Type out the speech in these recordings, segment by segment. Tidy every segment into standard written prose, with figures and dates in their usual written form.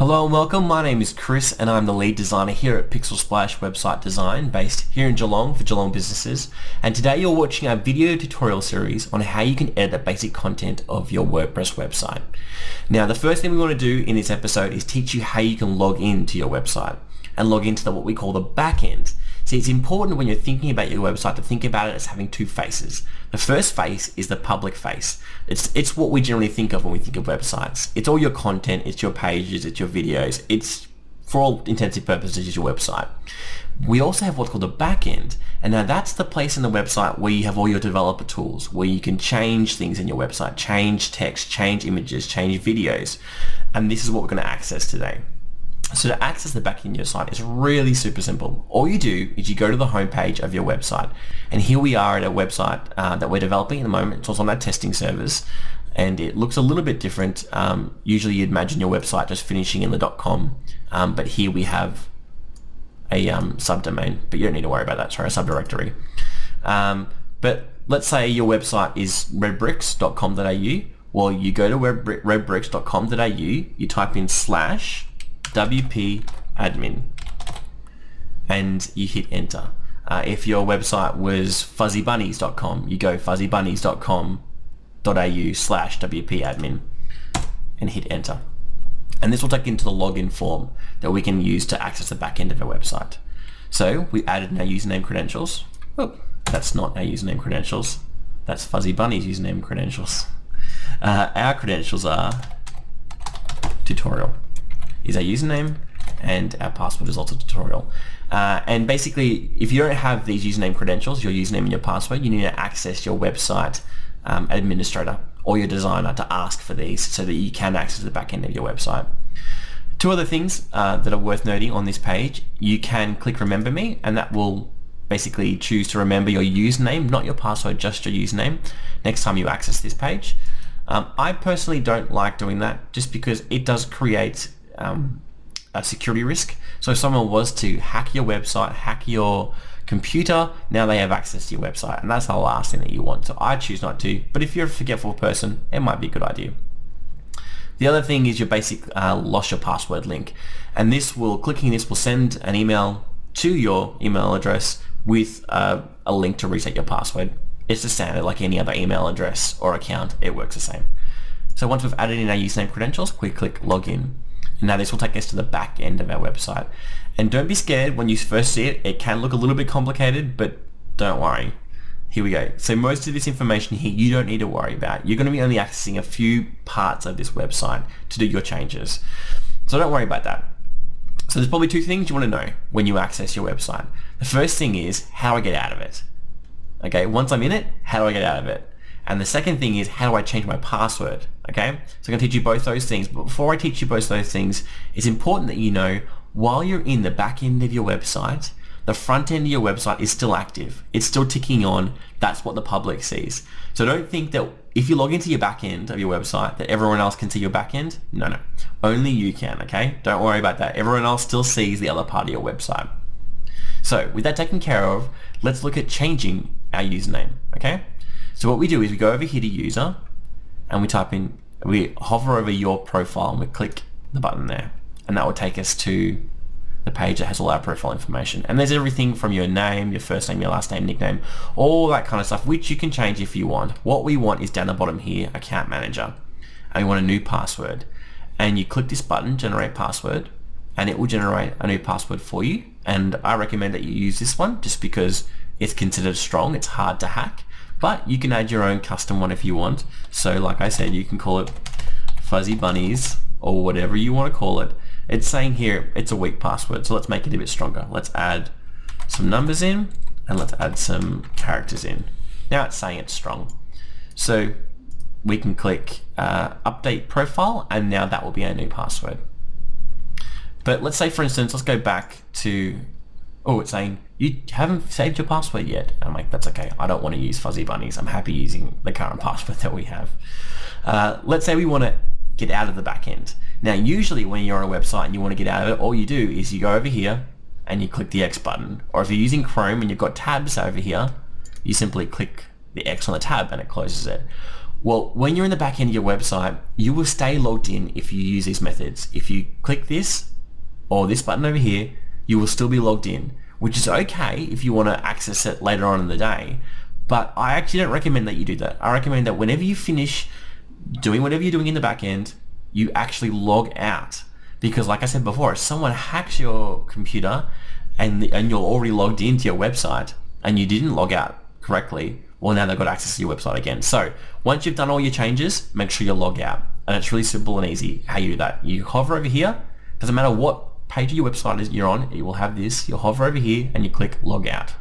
Hello and welcome, my name is Chris and I'm the lead designer here at Pixel Splash Website Design based here in Geelong for Geelong businesses, and today you're watching our video tutorial series on how you can edit the basic content of your WordPress website. Now the first thing we want to do in this episode is teach you how you can log into your website and log into what we call the backend. See, it's important when you're thinking about your website to think about it as having two faces. The first face is the public face. It's what we generally think of when we think of websites. It's all your content, it's your pages, it's your videos. It's, for all intensive purposes, is your website. We also have what's called a backend, and now that's the place in the website where you have all your developer tools, where you can change things in your website, change text, change images, change videos, and this is what we're going to access today. So to access the backend of your site, it's really super simple. All you do is you go to the homepage of your website, and here we are at a website that we're developing at the moment. It's also on our testing servers, and it looks a little bit different. Usually you'd imagine your website just finishing in the .com, but here we have a subdomain, but you don't need to worry about that, sorry, a subdirectory. But let's say your website is redbricks.com.au. Well, you go to redbricks.com.au, you type in /WP admin and you hit enter. If your website was fuzzybunnies.com, you go fuzzybunnies.com.au/WP admin and hit enter. And this will take you into the login form that we can use to access the back end of our website. So we added our username credentials. Oh, that's not our username credentials. That's Fuzzy Bunny's username credentials. Our credentials are tutorial is our username, and our password is also tutorial. And basically, if you don't have these username credentials, your username and your password, you need to access your website administrator or your designer to ask for these so that you can access the back end of your website. Two other things that are worth noting on this page: you can click Remember Me, and that will basically choose to remember your username, not your password, just your username, next time you access this page. I personally don't like doing that just because it does create a security risk. So if someone was to hack your website, hack your computer, now they have access to your website, and that's the last thing that you want. So I choose not to, but if you're a forgetful person, it might be a good idea. The other thing is your basic lost your password link, and clicking this will send an email to your email address with a link to reset your password. It's the standard, like any other email address or account, it works the same. So once we've added in our username credentials, we click login. Now this will take us to the back end of our website. And don't be scared when you first see it. It can look a little bit complicated, but don't worry. Here we go. So most of this information here you don't need to worry about. You're going to be only accessing a few parts of this website to do your changes. So don't worry about that. So there's probably two things you want to know when you access your website. The first thing is how do I get out of it? Okay, once I'm in it, how do I get out of it? And the second thing is, how do I change my password? Okay, so I'm going to teach you both those things. But before I teach you both those things, it's important that you know, while you're in the back end of your website, the front end of your website is still active. It's still ticking on. That's what the public sees. So don't think that if you log into your back end of your website, that everyone else can see your back end. No. Only you can, okay? Don't worry about that. Everyone else still sees the other part of your website. So with that taken care of, let's look at changing our username, okay? So what we do is we go over here to user and we hover over your profile and we click the button there, and that will take us to the page that has all our profile information. And there's everything from your name, your first name, your last name, nickname, all that kind of stuff, which you can change if you want. What we want is down the bottom here, account manager, and we want a new password. And you click this button, generate password, and it will generate a new password for you. And I recommend that you use this one just because it's considered strong. It's hard to hack. But you can add your own custom one if you want. So like I said, you can call it Fuzzy Bunnies or whatever you want to call it. It's saying here it's a weak password, so let's make it a bit stronger. Let's add some numbers in and let's add some characters in. Now it's saying it's strong. So we can click update profile, and now that will be our new password. But let's say, for instance, let's go back to, it's saying you haven't saved your password yet. I'm like, that's okay. I don't want to use Fuzzy Bunnies. I'm happy using the current password that we have. Let's say we want to get out of the back end. Now, usually when you're on a website and you want to get out of it, all you do is you go over here and you click the X button. Or if you're using Chrome and you've got tabs over here, you simply click the X on the tab and it closes it. Well, when you're in the back end of your website, you will stay logged in if you use these methods. If you click this or this button over here, you will still be logged in, which is okay if you want to access it later on in the day. But I actually don't recommend that you do that. I recommend that whenever you finish doing whatever you're doing in the back end, you actually log out. Because like I said before, if someone hacks your computer and you're already logged into your website and you didn't log out correctly, well, now they've got access to your website again. So once you've done all your changes, make sure you log out. And it's really simple and easy how you do that. You hover over here. Doesn't matter what page of your website you're on, you will have this. You'll hover over here and you click log out.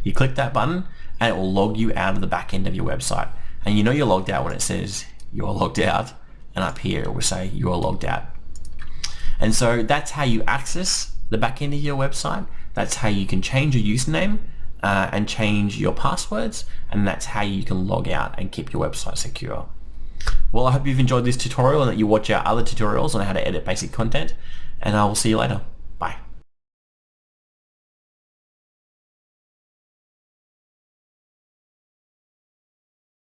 You click that button and it will log you out of the back end of your website. And you know you're logged out when it says you're logged out. And up here it will say you are logged out. And so that's how you access the back end of your website. That's how you can change your username and change your passwords, and that's how you can log out and keep your website secure. Well, I hope you've enjoyed this tutorial and that you watch our other tutorials on how to edit basic content, and I will see you later.